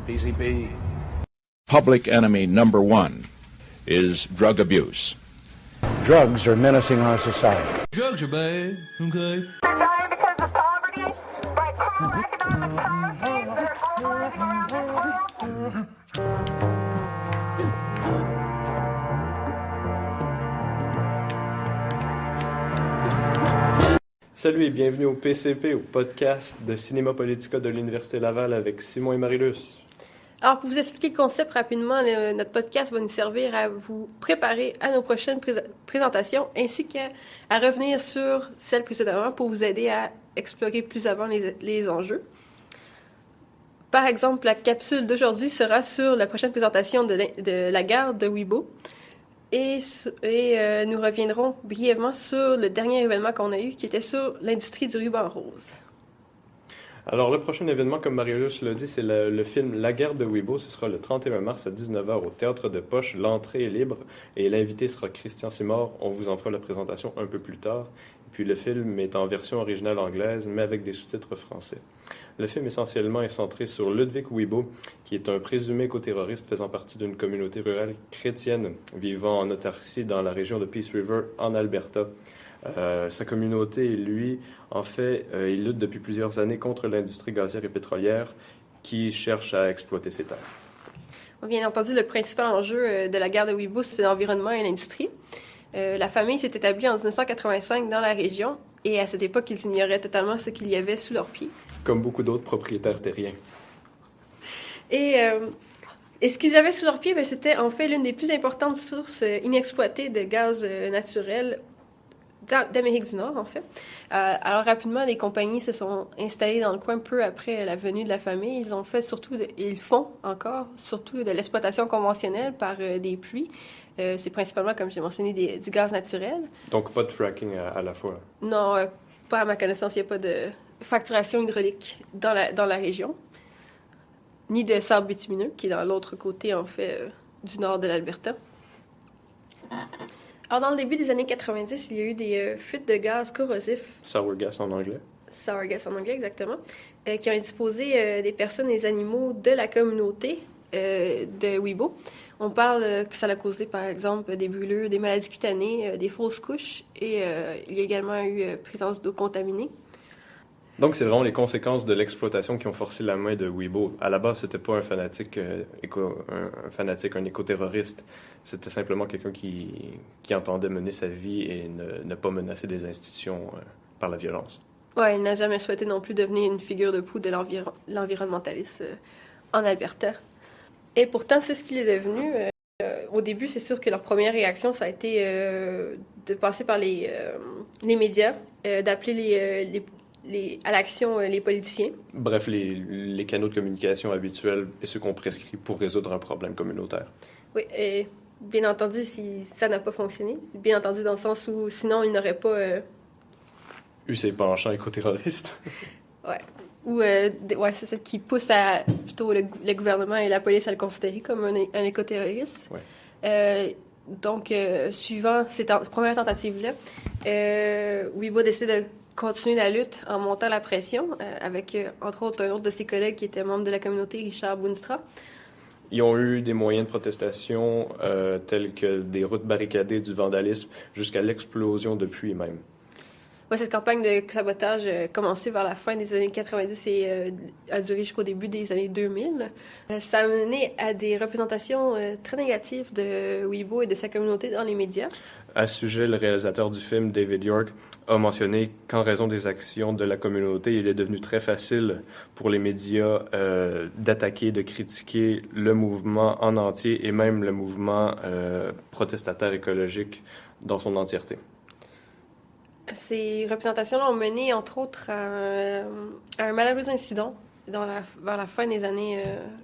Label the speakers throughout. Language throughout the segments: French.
Speaker 1: PCP.
Speaker 2: Public enemy number one is drug abuse.
Speaker 1: Drugs are menacing our society.
Speaker 3: Drugs are bad, okay?
Speaker 4: They're dying because of poverty, like economic policies. They're polarizing our
Speaker 5: Salut et bienvenue au PCP, au podcast de Cinéma Politica de l'Université Laval avec Simon et Marie-Luce.
Speaker 6: Alors, pour vous expliquer le concept rapidement, notre podcast va nous servir à vous préparer à nos prochaines présentations ainsi qu'à revenir sur celles précédemment pour vous aider à explorer plus avant les enjeux. Par exemple, la capsule d'aujourd'hui sera sur la prochaine présentation de la gare de Ouibo et nous reviendrons brièvement sur le dernier événement qu'on a eu qui était sur l'industrie du ruban rose.
Speaker 5: Alors, le prochain événement, comme Marie-Luce l'a dit, c'est le film La guerre de Ouibo. Ce sera le 31 mars à 19h au Théâtre de Poche. L'entrée est libre et l'invité sera Christian Simard. On vous en fera la présentation un peu plus tard. Puis le film est en version originale anglaise, mais avec des sous-titres français. Le film essentiellement est centré sur Ludwig Ouibo, qui est un présumé éco-terroriste faisant partie d'une communauté rurale chrétienne vivant en autarcie dans la région de Peace River, en Alberta. Sa communauté et lui, en fait, il lutte depuis plusieurs années contre l'industrie gazière et pétrolière qui cherche à exploiter ses terres.
Speaker 6: Bien entendu, le principal enjeu de la guerre de Ouibo, c'est l'environnement et l'industrie. La famille s'est établie en 1985 dans la région et à cette époque, ils ignoraient totalement ce qu'il y avait sous leurs pieds.
Speaker 5: Comme beaucoup d'autres propriétaires terriens.
Speaker 6: Et ce qu'ils avaient sous leurs pieds, c'était en fait l'une des plus importantes sources inexploitées de gaz naturel d'Amérique du Nord, en fait. Alors, rapidement, les compagnies se sont installées dans le coin peu après la venue de la famille. Ils font encore surtout de l'exploitation conventionnelle par des puits. C'est principalement, comme j'ai mentionné, du gaz naturel.
Speaker 5: Donc, pas de fracking à la fois.
Speaker 6: Non, pas à ma connaissance, il n'y a pas de fracturation hydraulique dans la région, ni de sable bitumineux, qui est dans l'autre côté, en fait, du nord de l'Alberta. Alors, dans le début des années 90, il y a eu des fuites de gaz corrosifs.
Speaker 5: Sour gas en anglais.
Speaker 6: Sour gas en anglais, exactement. Qui ont exposé des personnes et des animaux de la communauté de Ouibo. On parle que ça a causé, par exemple, des brûlures, des maladies cutanées, des fausses couches, et il y a également eu présence d'eau contaminée.
Speaker 5: Donc, c'est vraiment les conséquences de l'exploitation qui ont forcé la main de Ouibo. À la base, c'était pas un fanatique, un éco-terroriste. C'était simplement quelqu'un qui entendait mener sa vie et ne pas menacer des institutions par la violence.
Speaker 6: Ouais, il n'a jamais souhaité non plus devenir une figure de proue de l'environnementalisme en Alberta. Et pourtant, c'est ce qu'il est devenu. Au début, c'est sûr que leur première réaction, ça a été de passer par les médias, d'appeler à l'action les politiciens.
Speaker 5: Bref, les canaux de communication habituels et ceux qu'on prescrit pour résoudre un problème communautaire.
Speaker 6: Oui, et bien entendu, si ça n'a pas fonctionné, bien entendu dans le sens où sinon il n'aurait pas
Speaker 5: eu ses penchants éco-terroristes.
Speaker 6: Ouais. Ou c'est ça qui pousse plutôt le gouvernement et la police à le considérer comme un éco-terroriste.
Speaker 5: Ouais.
Speaker 6: Donc, suivant cette première tentative-là, Ouibo décide de continuer la lutte en montant la pression avec, entre autres, un autre de ses collègues qui était membre de la communauté, Richard Boonstra.
Speaker 5: Ils ont eu des moyens de protestation tels que des routes barricadées, du vandalisme, jusqu'à l'explosion de puits même.
Speaker 6: Ouais, cette campagne de sabotage a commencé vers la fin des années 90 et a duré jusqu'au début des années 2000. Ça a mené à des représentations très négatives de Ouibo et de sa communauté dans les médias.
Speaker 5: À ce sujet, le réalisateur du film, David York, a mentionné qu'en raison des actions de la communauté, il est devenu très facile pour les médias d'attaquer, de critiquer le mouvement en entier et même le mouvement protestataire écologique dans son entièreté.
Speaker 6: Ces représentations-là ont mené, entre autres, à un malheureux incident vers la fin des années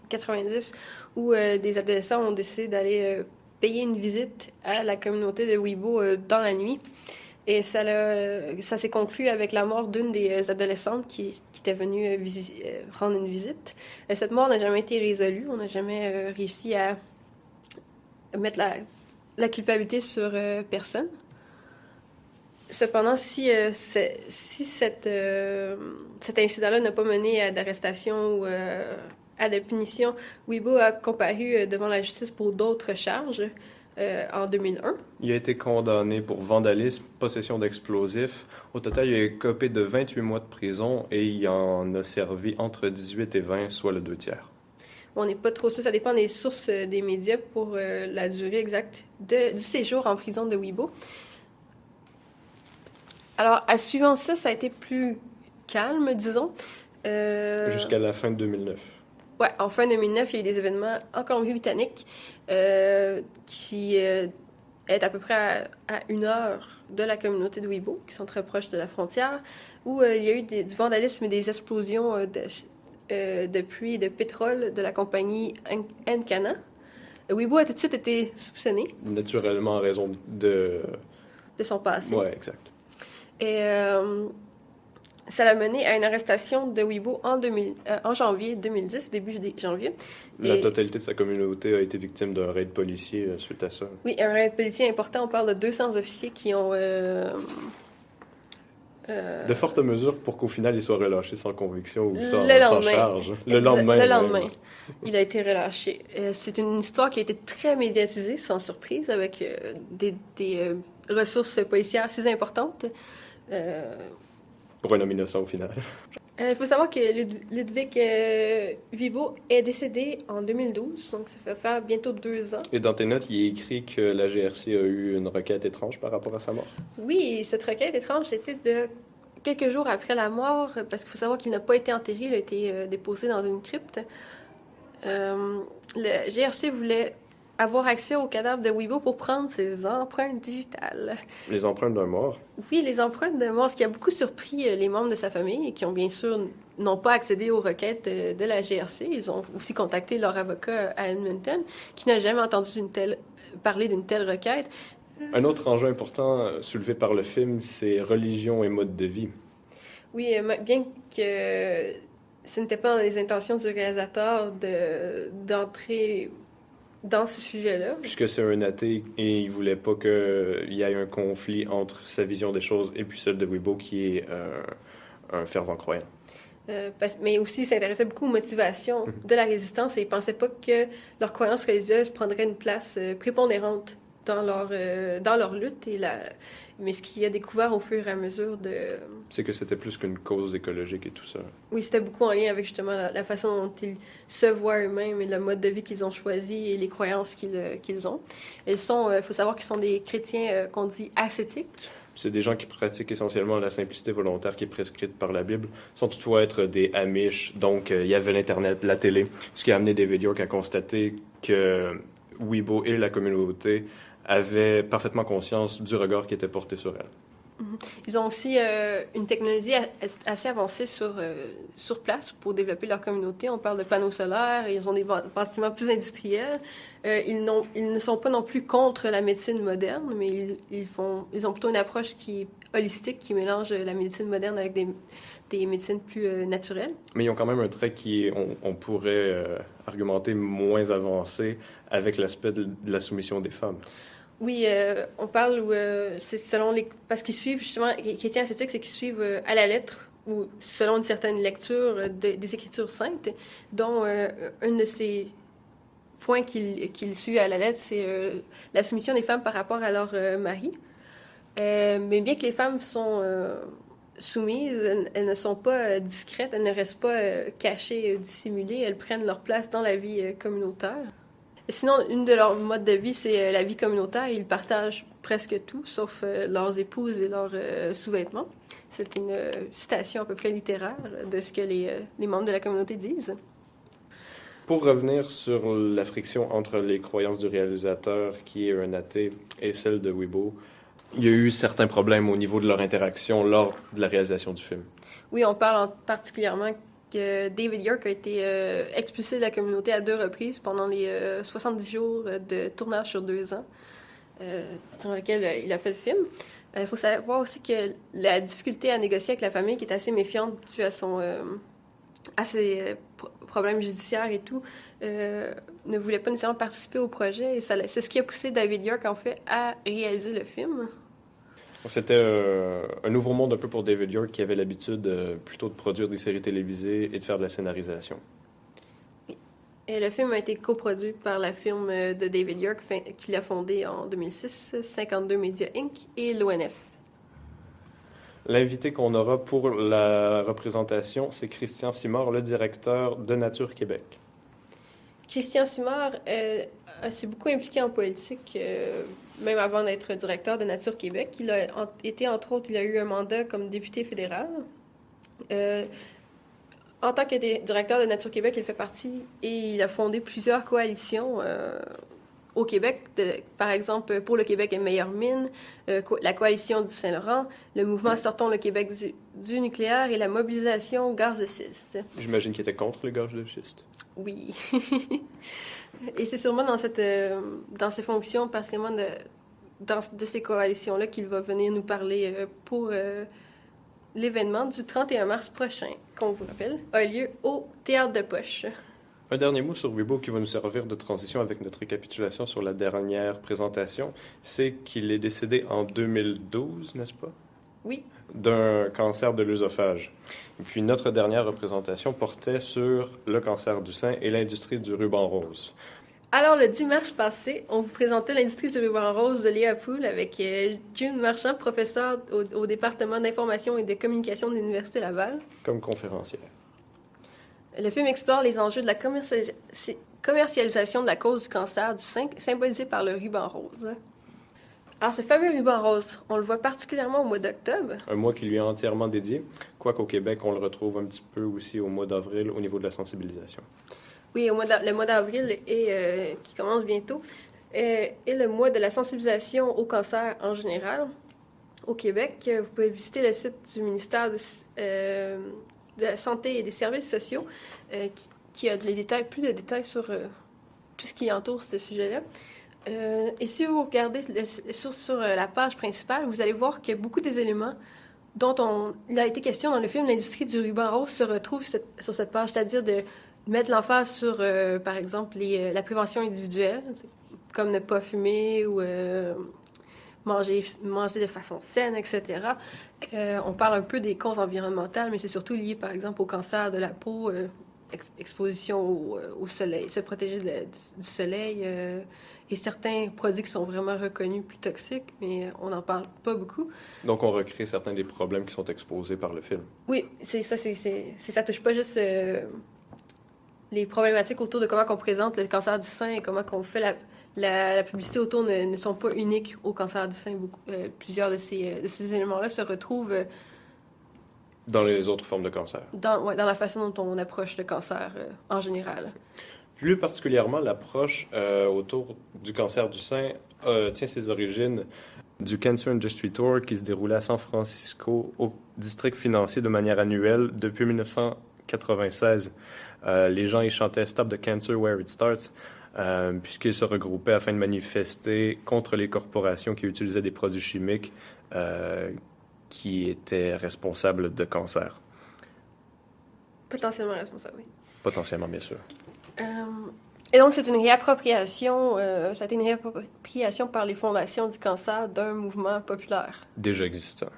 Speaker 6: 90 où des adolescents ont décidé d'aller payer une visite à la communauté de Ouibo dans la nuit. Et ça s'est conclu avec la mort d'une des adolescentes qui était venue rendre une visite. Cette mort n'a jamais été résolue. On n'a jamais réussi à mettre la culpabilité sur personne. Cependant, si cet incident-là n'a pas mené à d'arrestation ou à la punition, Weibo a comparu devant la justice pour d'autres charges en 2001.
Speaker 5: Il a été condamné pour vandalisme, possession d'explosifs. Au total, il a écopé de 28 mois de prison et il en a servi entre 18 et 20, soit le 2/3.
Speaker 6: On n'est pas trop sûr, ça dépend des sources des médias pour la durée exacte du séjour en prison de Weibo. Alors, à suivant ça, ça a été plus calme, disons.
Speaker 5: Jusqu'à la fin de 2009.
Speaker 6: Ouais, en fin 2009, il y a eu des événements en Colombie-Britannique qui est à peu près à 1 heure de la communauté de Weibo, qui sont très proches de la frontière, où il y a eu du vandalisme et des explosions de puits de pétrole de la compagnie Encana. Weibo a tout de suite été soupçonné
Speaker 5: Naturellement, en raison de...
Speaker 6: de son passé.
Speaker 5: Ouais, exact.
Speaker 6: Et ça l'a mené à une arrestation de Weibo en janvier 2010, début janvier.
Speaker 5: La
Speaker 6: Et-
Speaker 5: totalité de sa communauté a été victime d'un raid policier suite à ça.
Speaker 6: Oui, un raid policier important. On parle de 200 officiers qui ont...
Speaker 5: De fortes mesures pour qu'au final, il soit relâché sans conviction ou sans,
Speaker 6: Le
Speaker 5: sans
Speaker 6: lendemain.
Speaker 5: charge. Le lendemain.
Speaker 6: Le
Speaker 5: ouais.
Speaker 6: lendemain, il a été relâché. C'est une histoire qui a été très médiatisée, sans surprise, avec des ressources policières si importantes.
Speaker 5: Pour un homme innocent au final.
Speaker 6: Il faut savoir que Ludwig Weibo est décédé en 2012, donc ça fait faire bientôt 2 ans.
Speaker 5: Et dans tes notes, il est écrit que la GRC a eu une requête étrange par rapport à sa mort.
Speaker 6: Oui, cette requête étrange était de quelques jours après la mort, parce qu'il faut savoir qu'il n'a pas été enterré, il a été déposé dans une crypte. Le GRC voulait avoir accès au cadavre de Weibo pour prendre ses empreintes digitales.
Speaker 5: Les empreintes d'un mort.
Speaker 6: Oui, les empreintes de mort, ce qui a beaucoup surpris les membres de sa famille et qui ont bien sûr n'ont pas accédé aux requêtes de la GRC. Ils ont aussi contacté leur avocat à Edmonton, qui n'a jamais entendu parler d'une telle requête.
Speaker 5: Un autre enjeu important soulevé par le film, c'est religion et mode de vie.
Speaker 6: Oui, bien que ce n'était pas dans les intentions du réalisateur d'entrer dans ce sujet-là.
Speaker 5: Puisque c'est un athée et il voulait pas qu'il y ait un conflit entre sa vision des choses et puis celle de Weibo qui est un fervent croyant.
Speaker 6: Mais aussi, il s'intéressait beaucoup aux motivations de la résistance et il ne pensait pas que leur croyance religieuse prendrait une place prépondérante dans leur lutte. Mais ce qu'il a découvert au fur et à mesure
Speaker 5: C'est que c'était plus qu'une cause écologique et tout ça.
Speaker 6: Oui, c'était beaucoup en lien avec justement la façon dont ils se voient eux-mêmes et le mode de vie qu'ils ont choisi et les croyances qu'ils ont. Il faut savoir qu'ils sont des chrétiens qu'on dit ascétiques.
Speaker 5: C'est des gens qui pratiquent essentiellement la simplicité volontaire qui est prescrite par la Bible, sans toutefois être des Amish. Donc, il y avait l'Internet, la télé, ce qui a amené David York à constater que Weibo et la communauté avaient parfaitement conscience du regard qui était porté sur elle.
Speaker 6: Ils ont aussi une technologie assez avancée sur place pour développer leur communauté. On parle de panneaux solaires, ils ont des bâtiments plus industriels. Ils ne sont pas non plus contre la médecine moderne, mais ils ont plutôt une approche qui est holistique, qui mélange la médecine moderne avec des médecines plus naturelles.
Speaker 5: Mais ils ont quand même un trait qui est, on pourrait argumenter, moins avancé avec l'aspect de la soumission des femmes.
Speaker 6: Oui, on parle où c'est selon parce qu'ils suivent justement les chrétiens ascétiques, c'est qu'ils suivent à la lettre ou selon une certaine lecture des Écritures saintes, dont un de ces points qu'ils suivent à la lettre, c'est la soumission des femmes par rapport à leur mari. Mais bien que les femmes sont soumises, elles ne sont pas discrètes, elles ne restent pas cachées, dissimulées, elles prennent leur place dans la vie communautaire. Sinon, une de leurs modes de vie, c'est la vie communautaire. Ils partagent presque tout, sauf leurs épouses et leurs sous-vêtements. C'est une citation à peu près littéraire de ce que les membres de la communauté disent.
Speaker 5: Pour revenir sur la friction entre les croyances du réalisateur, qui est un athée, et celle de Weibo, il y a eu certains problèmes au niveau de leur interaction lors de la réalisation du film.
Speaker 6: Oui, on parle particulièrement que David York a été expulsé de la communauté à 2 reprises pendant les 70 jours de tournage sur 2 ans, dans lesquels il a fait le film. Il faut savoir aussi que la difficulté à négocier avec la famille, qui est assez méfiante due à ses problèmes judiciaires et tout, ne voulait pas nécessairement participer au projet. Et c'est ce qui a poussé David York, en fait, à réaliser le film.
Speaker 5: C'était un nouveau monde un peu pour David York qui avait l'habitude plutôt de produire des séries télévisées et de faire de la scénarisation.
Speaker 6: Oui. Et le film a été coproduit par la firme de David York, qu'il a fondé en 2006, 52 Media Inc. et l'ONF.
Speaker 5: L'invité qu'on aura pour la représentation, c'est Christian Simard, le directeur de Nature Québec.
Speaker 6: Christian Simard s'est beaucoup impliqué en politique, même avant d'être directeur de Nature Québec. Il a été, entre autres, il a eu un mandat comme député fédéral. En tant que directeur de Nature Québec, il fait partie et il a fondé plusieurs coalitions au Québec. Par exemple, pour le Québec et meilleure mine, la coalition du Saint-Laurent, le mouvement Sortons le Québec du nucléaire et la mobilisation gaz de schiste.
Speaker 5: J'imagine qu'il était contre le gaz de schiste.
Speaker 6: Oui. Et c'est sûrement dans ses fonctions, particulièrement de ces coalitions-là, qu'il va venir nous parler pour l'événement du 31 mars prochain, qu'on vous rappelle, a lieu au Théâtre de Poche.
Speaker 5: Un dernier mot sur Weibo qui va nous servir de transition avec notre récapitulation sur la dernière présentation, c'est qu'il est décédé en 2012, n'est-ce pas?
Speaker 6: Oui.
Speaker 5: D'un cancer de l'œsophage. Et puis notre dernière représentation portait sur le cancer du sein et l'industrie du ruban rose.
Speaker 6: Alors, le 10 mars passé, on vous présentait l'industrie du ruban rose de Léa Poul avec June Marchand, professeure au département d'information et de communication de l'Université Laval.
Speaker 5: Comme conférencière.
Speaker 6: Le film explore les enjeux de la commercialisation de la cause du cancer du sein, symbolisé par le ruban rose. Alors, ce fameux ruban rose, on le voit particulièrement au mois d'octobre.
Speaker 5: Un mois qui lui est entièrement dédié, quoiqu'au Québec, on le retrouve un petit peu aussi au mois d'avril au niveau de la sensibilisation.
Speaker 6: Oui, le mois d'avril, qui commence bientôt, est le mois de la sensibilisation au cancer en général. Au Québec, vous pouvez visiter le site du ministère de la Santé et des Services sociaux, qui a plus de détails sur tout ce qui entoure ce sujet-là. Et si vous regardez sur la page principale, vous allez voir que beaucoup des éléments dont il a été question dans le film L'industrie du ruban rose se retrouvent sur cette page, c'est-à-dire de mettre l'emphase sur, par exemple, la prévention individuelle, comme ne pas fumer ou manger de façon saine, etc. On parle un peu des causes environnementales, mais c'est surtout lié, par exemple, au cancer de la peau, exposition au soleil, se protéger du soleil, et certains produits qui sont vraiment reconnus plus toxiques, mais on n'en parle pas beaucoup.
Speaker 5: Donc, on recrée certains des problèmes qui sont exposés par le film.
Speaker 6: Oui, ça touche pas juste les problématiques autour de comment on présente le cancer du sein et comment on fait la publicité autour ne sont pas uniques au cancer du sein. Plusieurs de ces éléments-là se retrouvent
Speaker 5: dans les autres formes de cancer.
Speaker 6: Dans la façon dont on approche le cancer en général.
Speaker 5: Plus particulièrement, l'approche autour du cancer du sein tient ses origines du Cancer Industry Tour qui se déroulait à San Francisco au district financier de manière annuelle depuis 1996. Les gens y chantaient « Stop the cancer where it starts », puisqu'ils se regroupaient afin de manifester contre les corporations qui utilisaient des produits chimiques qui étaient responsables de cancer.
Speaker 6: Potentiellement responsable, oui.
Speaker 5: Potentiellement, bien sûr.
Speaker 6: Et donc, c'est une réappropriation, ça a été une réappropriation par les fondations du cancer d'un mouvement populaire.
Speaker 5: Déjà existant.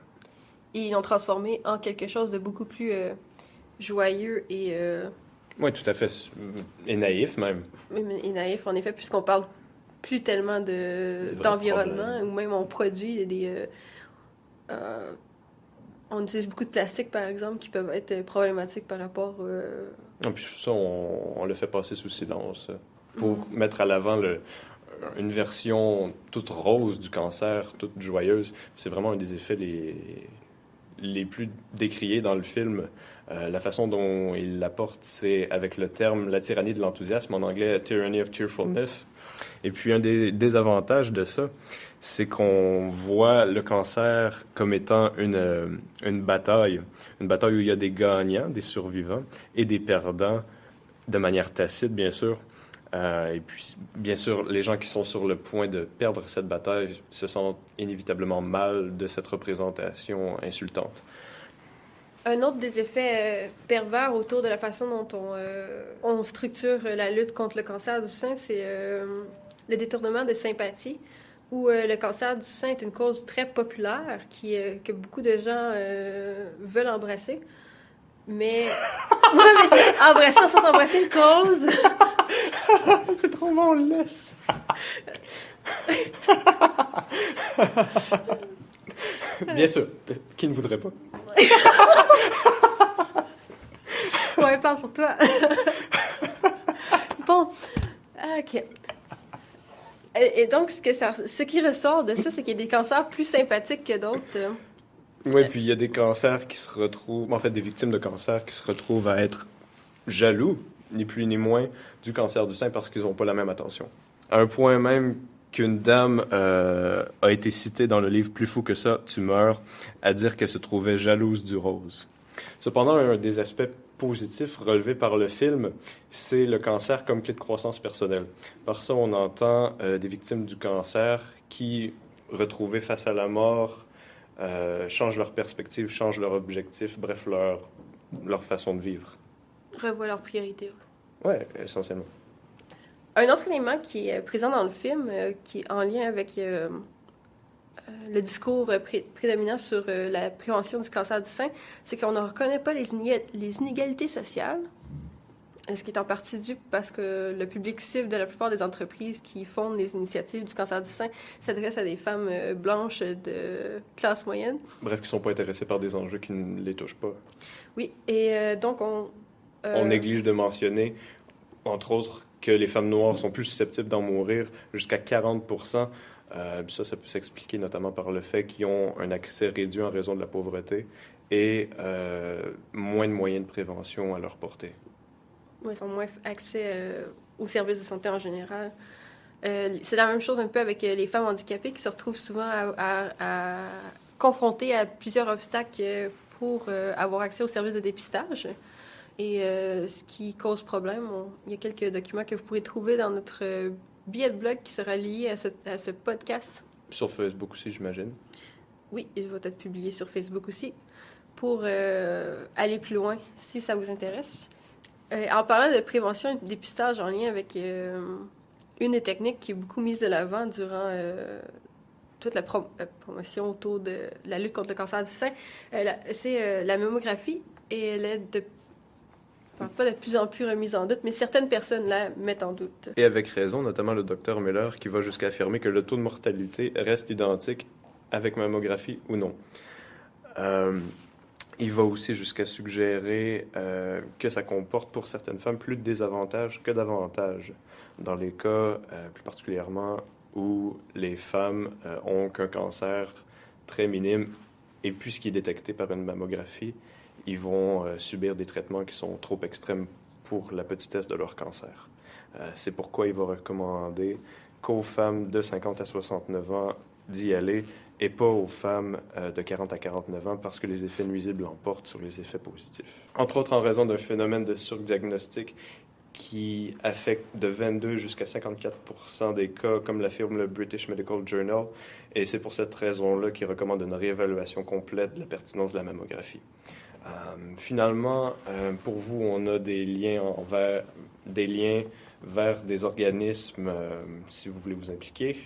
Speaker 6: Et ils l'ont transformé en quelque chose de beaucoup plus joyeux et...
Speaker 5: Oui, tout à fait. Et naïf, même.
Speaker 6: Et naïf, en effet, puisqu'on parle plus tellement d'environnement, ou même on produit on utilise beaucoup de plastique, par exemple, qui peuvent être problématiques par rapport...
Speaker 5: Et puis ça, on le fait passer sous silence pour mettre à l'avant une version toute rose du cancer, toute joyeuse. C'est vraiment un des effets les plus décriés dans le film. La façon dont il l'apporte, c'est avec le terme « la tyrannie de l'enthousiasme », en anglais « tyranny of cheerfulness ». Et puis un des désavantages de ça, c'est qu'on voit le cancer comme étant une bataille où il y a des gagnants, des survivants, et des perdants, de manière tacite, bien sûr. Et puis, bien sûr, les gens qui sont sur le point de perdre cette bataille se sentent inévitablement mal de cette représentation insultante.
Speaker 6: Un autre des effets pervers autour de la façon dont on structure la lutte contre le cancer du sein, c'est le détournement de sympathie, où le cancer du sein est une cause très populaire que beaucoup de gens veulent embrasser. Mais... Oui, mais c'est embrasser sans embrasser une cause.
Speaker 5: C'est trop bon, on le laisse. Bien sûr. Qui ne voudrait pas?
Speaker 6: Ouais, parle pour toi. Bon, ok. Et donc, ce qui ressort de ça, c'est qu'il y a des cancers plus sympathiques que d'autres.
Speaker 5: Oui, puis il y a des cancers qui se retrouvent, en fait, des victimes de cancer qui se retrouvent à être jaloux, ni plus ni moins, du cancer du sein parce qu'ils n'ont pas la même attention. À un point même qu'une dame a été citée dans le livre Plus fou que ça, tu meurs, à dire qu'elle se trouvait jalouse du rose. Cependant, un des aspects positifs relevés par le film, c'est le cancer comme clé de croissance personnelle. Par ça, on entend des victimes du cancer qui, retrouvées face à la mort, changent leur perspective, changent leur objectif, bref, leur façon de vivre.
Speaker 6: Revoient leurs priorités.
Speaker 5: Oui, essentiellement.
Speaker 6: Un autre élément qui est présent dans le film, qui est en lien avec le discours prédominant sur la prévention du cancer du sein, c'est qu'on ne reconnaît pas les inégalités sociales, ce qui est en partie dû parce que le public cible de la plupart des entreprises qui fondent les initiatives du cancer du sein s'adresse à des femmes blanches de classe moyenne.
Speaker 5: Bref, qui ne sont pas intéressés par des enjeux qui ne les touchent pas.
Speaker 6: Oui, et donc
Speaker 5: On néglige de mentionner, entre autres, que les femmes noires sont plus susceptibles d'en mourir, jusqu'à 40%. Ça peut s'expliquer notamment par le fait qu'ils ont un accès réduit en raison de la pauvreté et moins de moyens de prévention à leur portée.
Speaker 6: Oui, ils ont moins accès aux services de santé en général. C'est la même chose un peu avec les femmes handicapées qui se retrouvent souvent à confrontées à plusieurs obstacles pour avoir accès aux services de dépistage. Et ce qui cause problème, il y a quelques documents que vous pourrez trouver dans notre billet de blog qui sera lié à ce podcast.
Speaker 5: Sur Facebook aussi, j'imagine.
Speaker 6: Oui, il va être publié sur Facebook aussi pour aller plus loin si ça vous intéresse. En parlant de prévention et de dépistage en lien avec une des techniques qui est beaucoup mise de l'avant durant toute la promotion autour de la lutte contre le cancer du sein, c'est la mammographie et elle est pas de plus en plus remise en doute, mais certaines personnes la mettent en doute.
Speaker 5: Et avec raison, notamment le docteur Miller qui va jusqu'à affirmer que le taux de mortalité reste identique avec mammographie ou non. Il va aussi jusqu'à suggérer que ça comporte pour certaines femmes plus de désavantages que d'avantages, dans les cas plus particulièrement où les femmes ont qu'un cancer très minime et puisqu'il est détecté par une mammographie, ils vont subir des traitements qui sont trop extrêmes pour la petitesse de leur cancer. C'est pourquoi il va recommander qu'aux femmes de 50 à 69 ans d'y aller et pas aux femmes de 40 à 49 ans parce que les effets nuisibles l'emportent sur les effets positifs. Entre autres en raison d'un phénomène de surdiagnostic qui affecte de 22 jusqu'à 54% des cas, comme l'affirme le British Medical Journal, et c'est pour cette raison-là qu'il recommande une réévaluation complète de la pertinence de la mammographie. Finalement, pour vous, on a des liens vers des organismes, si vous voulez vous impliquer.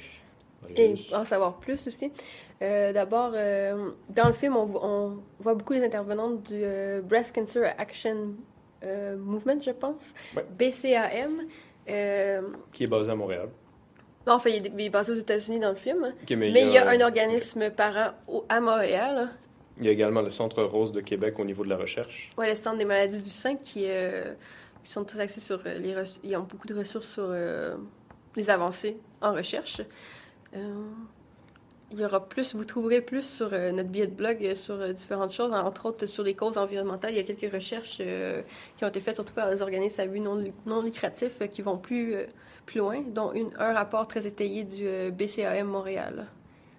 Speaker 6: Et en savoir plus aussi. D'abord, dans le film, on voit beaucoup les intervenantes du Breast Cancer Action Movement, je pense,
Speaker 5: ouais.
Speaker 6: BCAM.
Speaker 5: Qui est basé à Montréal.
Speaker 6: Non, enfin, il est basé aux États-Unis dans le film.
Speaker 5: Okay,
Speaker 6: mais il y a un organisme parent à Montréal.
Speaker 5: Il y a également le Centre Rose de Québec au niveau de la recherche.
Speaker 6: Oui, le Centre des maladies du sein qui sont très axés sur ils ont beaucoup de ressources sur les avancées en recherche. Il y aura plus, vous trouverez plus sur notre billet de blog sur différentes choses, entre autres sur les causes environnementales. Il y a quelques recherches qui ont été faites surtout par des organismes à but non lucratif qui vont plus loin, dont un rapport très étayé du BCAM Montréal.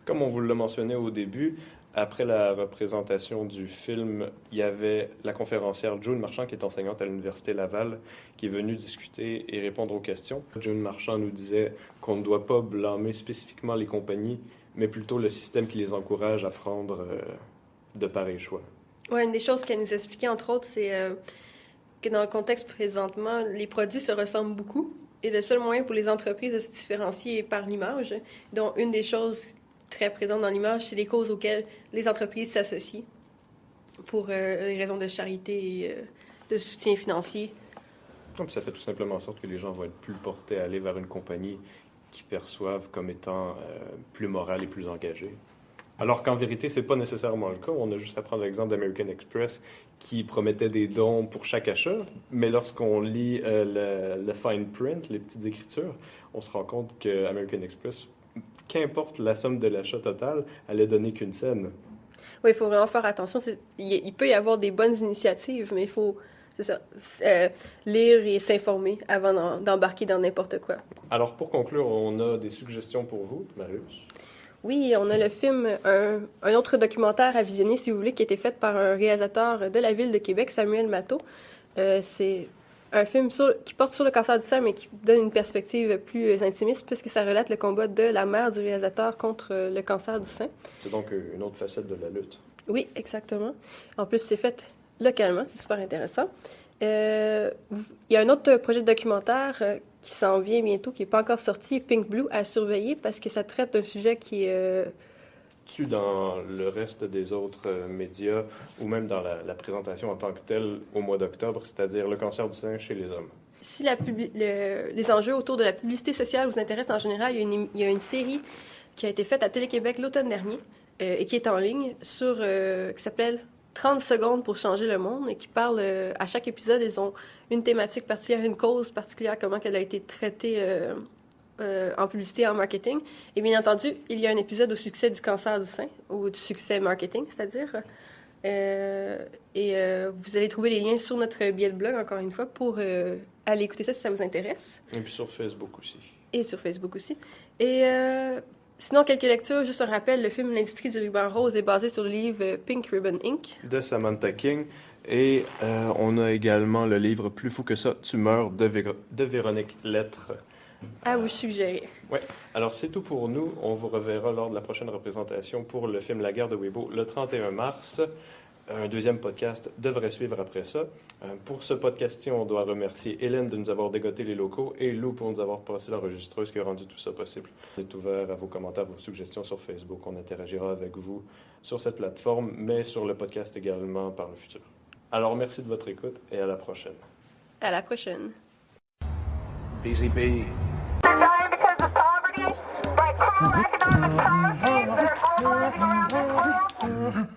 Speaker 5: Comme on vous l'a mentionné au début, après la représentation du film, il y avait la conférencière June Marchand, qui est enseignante à l'Université Laval, qui est venue discuter et répondre aux questions. June Marchand nous disait qu'on ne doit pas blâmer spécifiquement les compagnies, mais plutôt le système qui les encourage à prendre de pareils choix.
Speaker 6: Oui, une des choses qu'elle nous expliquait, entre autres, c'est que dans le contexte présentement, les produits se ressemblent beaucoup, et le seul moyen pour les entreprises de se différencier est par l'image, dont une des choses très présente dans l'image, c'est les causes auxquelles les entreprises s'associent pour les raisons de charité et de soutien financier.
Speaker 5: Puis ça fait tout simplement en sorte que les gens vont être plus portés à aller vers une compagnie qu'ils perçoivent comme étant plus morale et plus engagée. Alors qu'en vérité, c'est pas nécessairement le cas. On a juste à prendre l'exemple d'American Express qui promettait des dons pour chaque achat, mais lorsqu'on lit le fine print, les petites écritures, on se rend compte que American Express, qu'importe la somme de l'achat total, elle a donné qu'une scène.
Speaker 6: Oui, il faut vraiment faire attention. Il peut y avoir des bonnes initiatives, mais il faut, c'est ça, lire et s'informer avant d'embarquer dans n'importe quoi.
Speaker 5: Alors pour conclure, on a des suggestions pour vous, Marius.
Speaker 6: Oui, on a le film, un autre documentaire à visionner, si vous voulez, qui a été fait par un réalisateur de la ville de Québec, Samuel Matteau. C'est un film qui porte sur le cancer du sein, mais qui donne une perspective plus intimiste, puisque ça relate le combat de la mère du réalisateur contre le cancer du sein.
Speaker 5: C'est donc une autre facette de la lutte.
Speaker 6: Oui, exactement. En plus, c'est fait localement, c'est super intéressant. Il y a un autre projet de documentaire qui s'en vient bientôt, qui n'est pas encore sorti, Pink Blue, à surveiller, parce que ça traite d'un sujet qui est...
Speaker 5: Dans le reste des autres médias, ou même dans la présentation en tant que telle au mois d'octobre, c'est-à-dire le cancer du sein chez les hommes.
Speaker 6: Si les enjeux autour de la publicité sociale vous intéressent en général, il y a une série qui a été faite à Télé-Québec l'automne dernier et qui est en ligne, qui s'appelle 30 secondes pour changer le monde, et qui parle, à chaque épisode, ils ont une thématique particulière, une cause particulière, comment elle a été traitée en publicité, en marketing. Et bien entendu, il y a un épisode au succès du cancer du sein, ou du succès marketing, c'est-à-dire. Vous allez trouver les liens sur notre billet de blog, encore une fois, pour aller écouter ça si ça vous intéresse.
Speaker 5: Et puis sur Facebook aussi.
Speaker 6: Et sur Facebook aussi. Et sinon, quelques lectures, juste un rappel, le film L'industrie du ruban rose est basé sur le livre Pink Ribbon Inc.
Speaker 5: de Samantha King. Et on a également le livre Plus fou que ça, tu meurs de Véronique Lettre.
Speaker 6: À vous suggérer.
Speaker 5: Ouais. Alors c'est tout pour nous. On vous reverra lors de la prochaine représentation pour le film La guerre de Weibo le 31 mars. Un deuxième podcast devrait suivre après ça. Pour ce podcast-ci, on doit remercier Hélène de nous avoir dégoté les locaux et Lou pour nous avoir passé l'enregistreuse qui a rendu tout ça possible. On est ouvert à vos commentaires, vos suggestions sur Facebook. On interagira avec vous sur cette plateforme, mais sur le podcast également par le futur. Alors merci de votre écoute et à la prochaine.
Speaker 6: À la prochaine.
Speaker 1: Busy Bee.
Speaker 4: They're dying because of poverty, by cruel economic policies that are colonizing around the world.